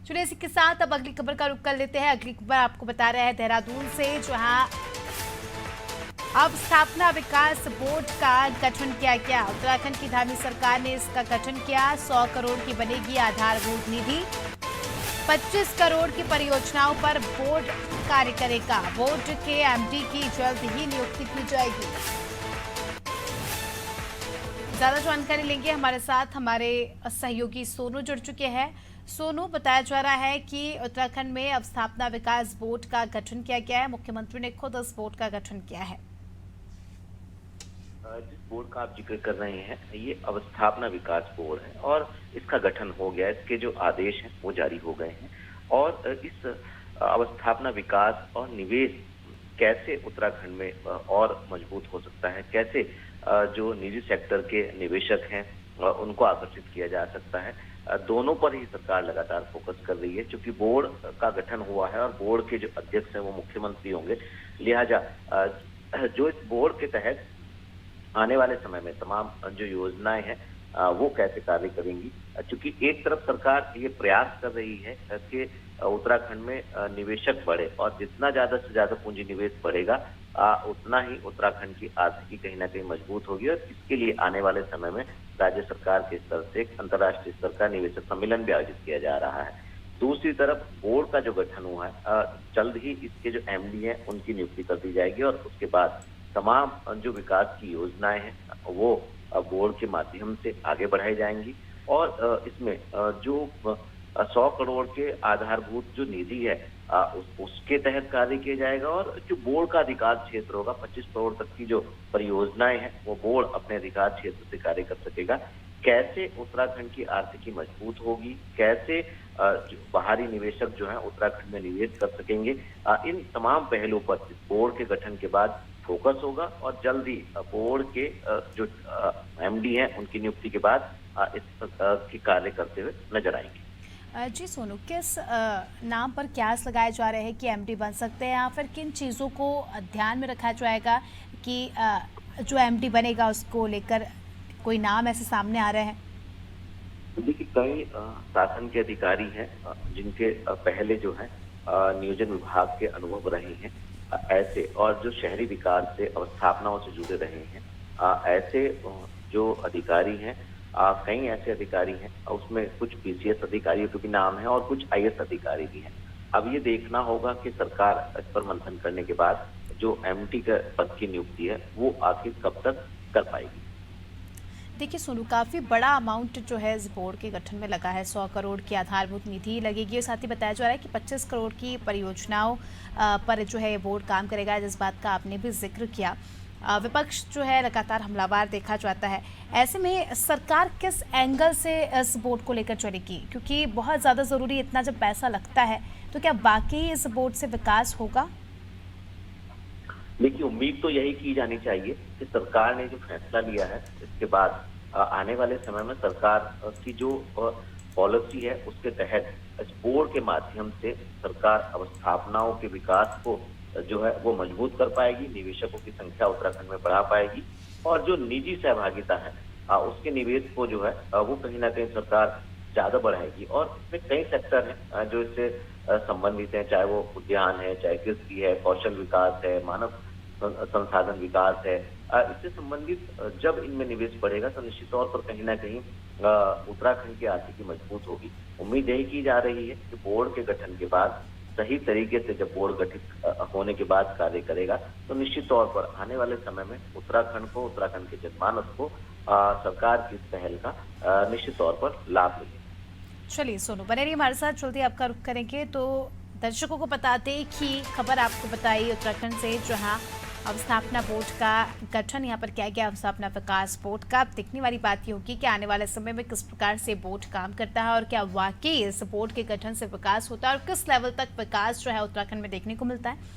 चलिए इसी के साथ अब अगली खबर का रुख कर लेते हैं। अगली खबर आपको बता रहे हैं देहरादून से, जहां अब स्थापना विकास बोर्ड का गठन किया गया। उत्तराखंड की धामी सरकार ने इसका गठन किया। 100 करोड़ की बनेगी आधारभूत निधि। 25 करोड़ की परियोजनाओं पर बोर्ड कार्य करेगा। बोर्ड के एमडी की जल्द ही नियुक्ति की जाएगी। ज्यादा जानकारी लेंगे, हमारे साथ हमारे सहयोगी सोनू जुड़ चुके हैं। सोनू, बताया जा रहा है कि उत्तराखंड में अवस्थापना विकास बोर्ड का गठन किया गया है। मुख्यमंत्री ने खुद इस बोर्ड का गठन किया है। जिस बोर्ड का आप जिक्र कर रहे हैं ये अवस्थापना विकास बोर्ड है और इसका गठन हो गया। इसके जो आदेश हैं वो जारी हो गए हैं और इस अवस्थापना विकास और निवेश कैसे उत्तराखंड में और मजबूत हो सकता है, कैसे जो निजी सेक्टर के निवेशक हैं उनको आकर्षित किया जा सकता है, दोनों पर ही सरकार लगातार फोकस कर रही है। क्योंकि बोर्ड का गठन हुआ है और बोर्ड के जो अध्यक्ष हैं वो मुख्यमंत्री होंगे, लिहाजा जो इस बोर्ड के तहत आने वाले समय में तमाम जो योजनाएं हैं वो कैसे कार्य करेंगी। क्योंकि एक तरफ सरकार ये प्रयास कर रही है कि उत्तराखंड में निवेशक बढ़े और जितना ज्यादा से ज्यादा पूंजी निवेश बढ़ेगा उतना ही उत्तराखंड की आर्थिकी कहीं ना कहीं मजबूत होगी। और इसके लिए आने वाले समय में राज्य सरकार के स्तर से एक अंतर्राष्ट्रीय स्तर का निवेशक सम्मेलन भी आयोजित किया जा रहा है। दूसरी तरफ बोर्ड का जो गठन हुआ है जल्द ही इसके जो एमडी हैं उनकी नियुक्ति कर दी जाएगी और उसके बाद तमाम जो विकास की योजनाएं हैं वो बोर्ड के माध्यम से आगे बढ़ाई जाएंगी। और इसमें जो 100 करोड़ के आधारभूत जो निधि है उसके तहत कार्य किया जाएगा और जो बोर्ड का अधिकार क्षेत्र होगा 25 करोड़ तक की जो परियोजनाएं हैं वो बोर्ड अपने अधिकार क्षेत्र से कार्य कर सकेगा। कैसे उत्तराखंड की आर्थिकी मजबूत होगी, कैसे बाहरी निवेशक जो है उत्तराखंड में निवेश कर सकेंगे, इन तमाम पहलुओं पर इस बोर्ड के गठन के बाद फोकस होगा और जल्दी बोर्ड के जो एमडी हैं उनकी नियुक्ति के बाद इस की कार्य करते हुए नजर आएंगे। जी सोनू, किस नाम पर कयास लगाए जा रहे हैं कि एमडी बन सकते हैं, या फिर किन चीज़ों को ध्यान में रखा जाएगा कि जो एमडी बनेगा उसको लेकर कोई नाम ऐसे सामने आ रहे हैं? देखिए, कई शासन के अधिकारी हैं जिनके पहले जो है नियोजन विभाग के अनुभव रहे हैं ऐसे, और जो शहरी विकास से अवस्थापनाओं से जुड़े रहे हैं ऐसे जो अधिकारी हैं, कई ऐसे अधिकारी हैं, उसमें कुछ पीसीएस अधिकारियों के भी नाम हैं और कुछ आईएएस अधिकारी भी हैं। अब ये देखना होगा कि सरकार इस पर मंथन करने के बाद जो एमडी के पद की नियुक्ति है वो आखिर कब तक कर पाएगी। देखिए सोनू, काफ़ी बड़ा अमाउंट जो है इस बोर्ड के गठन में लगा है। 100 करोड़ की आधारभूत निधि लगेगी और साथ ही बताया जा रहा है कि 25 करोड़ की परियोजनाओं पर जो है ये बोर्ड काम करेगा, जिस बात का आपने भी जिक्र किया। विपक्ष जो है लगातार हमलावर देखा जाता है। ऐसे में सरकार किस एंगल से इस बोर्ड को लेकर चलेगी, क्योंकि बहुत ज़्यादा ज़रूरी, इतना जब पैसा लगता है तो क्या बाकी इस बोर्ड से विकास होगा? देखिए, उम्मीद तो यही की जानी चाहिए कि सरकार ने जो फैसला लिया है इसके बाद आने वाले समय में सरकार की जो पॉलिसी है उसके तहत इस बोर्ड के माध्यम से सरकार अवस्थापनाओं के विकास को जो है वो मजबूत कर पाएगी, निवेशकों की संख्या उत्तराखंड में बढ़ा पाएगी और जो निजी सहभागिता है उसके निवेश को जो है वो कहीं ना कहीं सरकार ज्यादा बढ़ाएगी। और इसमें कई सेक्टर हैं जो इससे संबंधित हैं, चाहे वो उद्यान है, चाहे कृषि है, कौशल विकास है, मानव संसाधन विकास है। इससे संबंधित जब इनमें निवेश बढ़ेगा तो निश्चित तौर पर कहीं ना कहीं उत्तराखंड की आर्थिकी मजबूत होगी। उम्मीद यही की जा रही है कि बोर्ड के गठन के बाद सही तरीके से जब बोर्ड गठित होने के बाद कार्य करेगा तो निश्चित तौर पर आने वाले समय में उत्तराखंड को, उत्तराखंड के जनमानस को सरकार की इस पहल का निश्चित तौर पर लाभ मिलेगा। चलिए सोनू, बने रहिए हमारे साथ, जल्दी आपका रुख करेंगे। तो दर्शकों को बताते कि खबर आपको बताई उत्तराखंड से, जहां अवस्थापना बोर्ड का गठन यहाँ पर किया गया। अवस्थापना विकास बोर्ड का अब देखने वाली बात ये होगी कि आने वाले समय में किस प्रकार से बोर्ड काम करता है और क्या वाकई इस बोर्ड के गठन से विकास होता है और किस लेवल तक विकास जो है उत्तराखंड में देखने को मिलता है।